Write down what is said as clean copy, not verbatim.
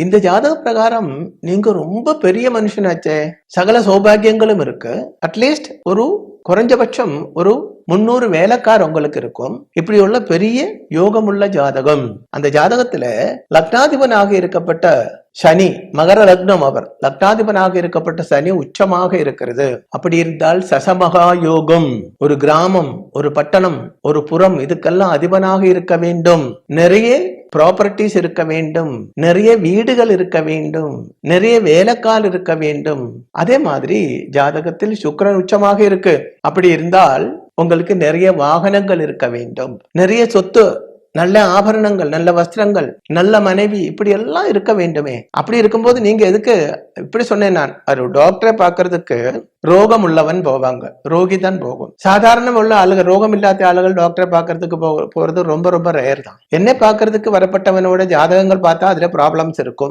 இந்த ஜாதக பிரகாரம் நீங்க ரொம்ப பெரிய மனுஷனாச்சே, சகல சௌபாகியங்களும் இருக்கு. அட்லீஸ்ட் ஒரு குறைஞ்சபட்சம் ஒரு 300 வேலைக்கார் உங்களுக்கு இருக்கும். இப்படி உள்ள பெரிய யோகமுள்ள ஜாதகம். அந்த ஜாதகத்துல லக்னாதிபனாக இருக்கப்பட்ட சனி, மகர லக்னம், அவர் லக்னாதிபனாக இருக்கப்பட்ட சனி உச்சமாக இருக்கிறது. அப்படி இருந்தால் சசமகா யோகம். ஒரு கிராமம், ஒரு பட்டணம், ஒரு புறம், இதுக்கெல்லாம் அதிபனாக இருக்க வேண்டும். நிறைய ப்ராப்பர்ட்டிஸ் இருக்க வேண்டும், நிறைய வீடுகள் இருக்க வேண்டும், நிறைய வேலைக்கால் இருக்க வேண்டும். அதே மாதிரி ஜாதகத்தில் சுக்கிரன் உச்சமாக இருக்கு. அப்படி இருந்தால் உங்களுக்கு நிறைய வாகனங்கள் இருக்க வேண்டும், நிறைய சொத்து, நல்ல ஆபரணங்கள், நல்ல வஸ்திரங்கள், நல்ல மனைவி, இப்படி எல்லாம் இருக்க வேண்டுமே. அப்படி இருக்கும்போது நீங்க எதுக்கு இப்படி சொன்னேன்? நான் ஒரு டாக்டரை பாக்குறதுக்கு ரோகம் உள்ளவன் போவாங்க, ரோகி தான் போகும். சாதாரண உள்ள ஆளுகள், ரோகம் இல்லாத ஆளுகள் டாக்டரை பாக்குறதுக்கு போறது ரொம்ப ரொம்ப ரேர் தான். என்னை பாக்குறதுக்கு வரப்பட்டவனோட ஜாதகங்கள் பார்த்தா அதுல ப்ராப்ளம்ஸ் இருக்கும்.